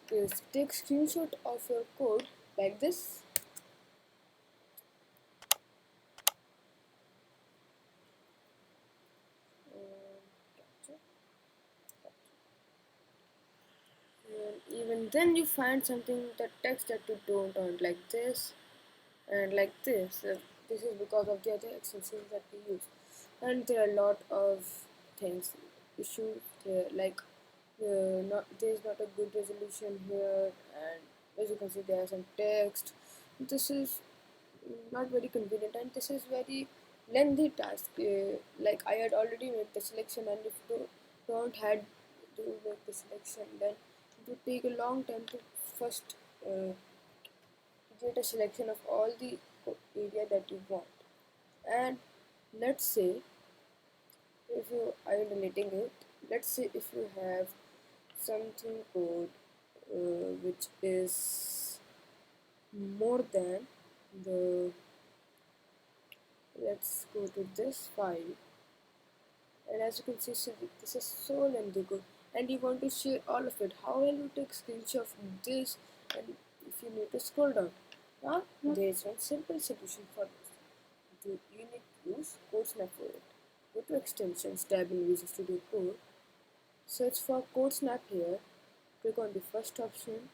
take screenshot of your code like this. Capture. And even then you find something, that text that you don't want, like this and like this. This is because of the other extensions that we use. And there are a lot of things, issues here, like there's not a good resolution here, and as you can see there are some text. This is not very convenient, and this is very lengthy task. Like I had already made the selection, and if you don't had to make the selection, then it would take a long time to first get a selection of all the area that you want. And let's say if you are deleting it, let's say if you have something code which is more than the, let's go to this file, and as you can see, so this is so lengthy code, and you want to share all of it. How will you take screenshot of this? And if you need to scroll down, now there is one simple solution for this. You need to use codesnap for it. Go to extensions tab in Visual Studio Code, search for codesnap here, click on the first option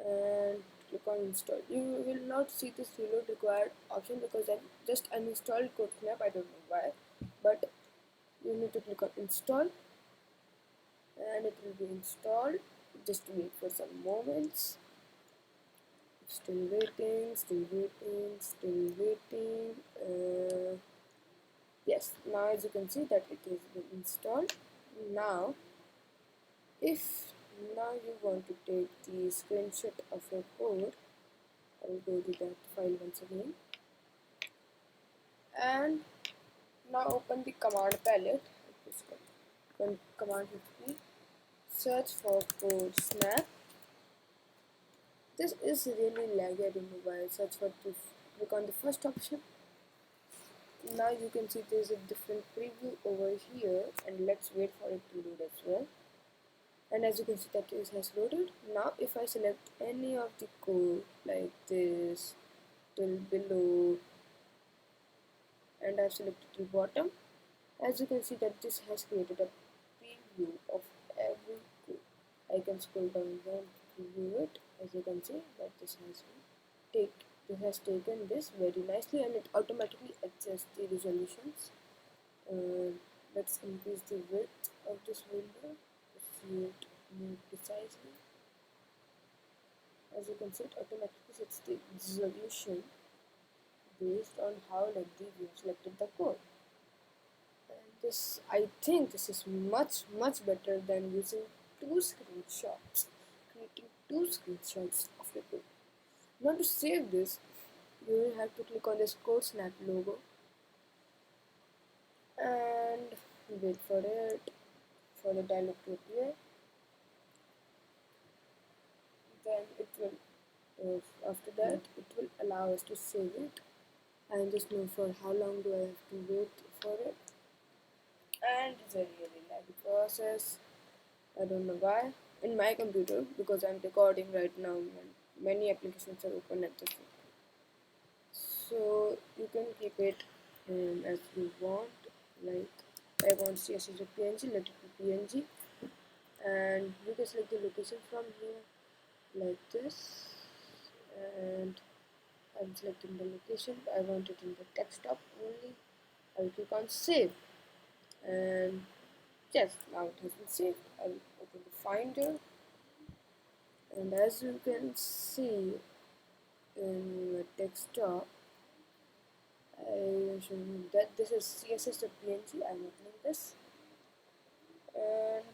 and click on install. You will not see this reload required option because I just uninstalled codesnap, I don't know why, but you need to click on install and it will be installed. Just wait for some moments. Still waiting, still waiting, still waiting. Yes, now as you can see that it is been installed. Now if now you want to take the screenshot of your code, I will go to that file once again, and now open the command palette. Command 50, search for codesnap. This is really laggy, I don't know why. Search for this, click on the first option. Now you can see there's a different preview over here, and let's wait for it to load as well. And as you can see that it has loaded. Now if I select any of the code like this till below, and I've selected till bottom, as you can see that this has created a preview of every code. I can scroll down and preview it. As you can see that this has taken this very nicely, and it automatically adjusts the resolutions. Let's increase the width of this window to see it more precisely. As you can see, it automatically sets the resolution based on how lengthy we have selected the code. And this, I think this is much better than using creating two screenshots of your code. Now to save this, you will have to click on this codesnap logo and wait for the dialog to appear. Then it will, after that, it will allow us to save it. And just know for how long do I have to wait for it. And it's a really laggy process. I don't know why. In my computer, because I'm recording right now, and many applications are open at the same time. So you can keep it as you want. Like I want CSS or PNG, let it be PNG, and you can select the location from here like this, and I'm selecting the location. I want it in the desktop only. I'll click on save, and yes, now it has been saved. I'll open the Finder, and as you can see in the desktop, I will show you that this is CSS.png. I'm opening this, and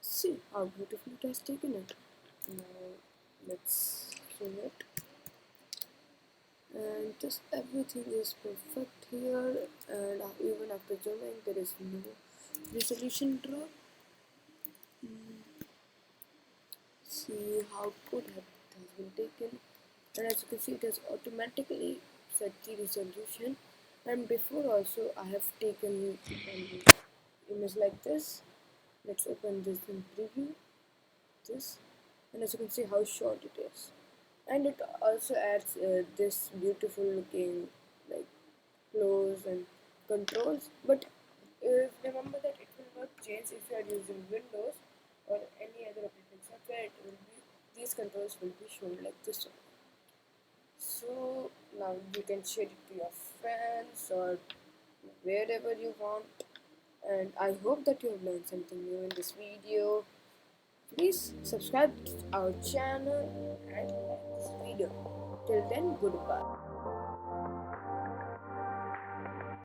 see how beautifully it has taken it. Now let's zoom it, and just everything is perfect here, and even after zooming there is no resolution drop. See how good it has been taken, and as you can see it has automatically set the resolution. And before also I have taken image like this. Let's open this in preview, this, and as you can see how short it is. And it also adds this beautiful looking like close and controls, but remember that it will not change if you are using Windows or any other operating software. It will be, these controls will be shown like this one. So now you can share it to your friends or wherever you want, and I hope that you have learned something new in this video. Please subscribe to our channel and like this video. Till then, goodbye.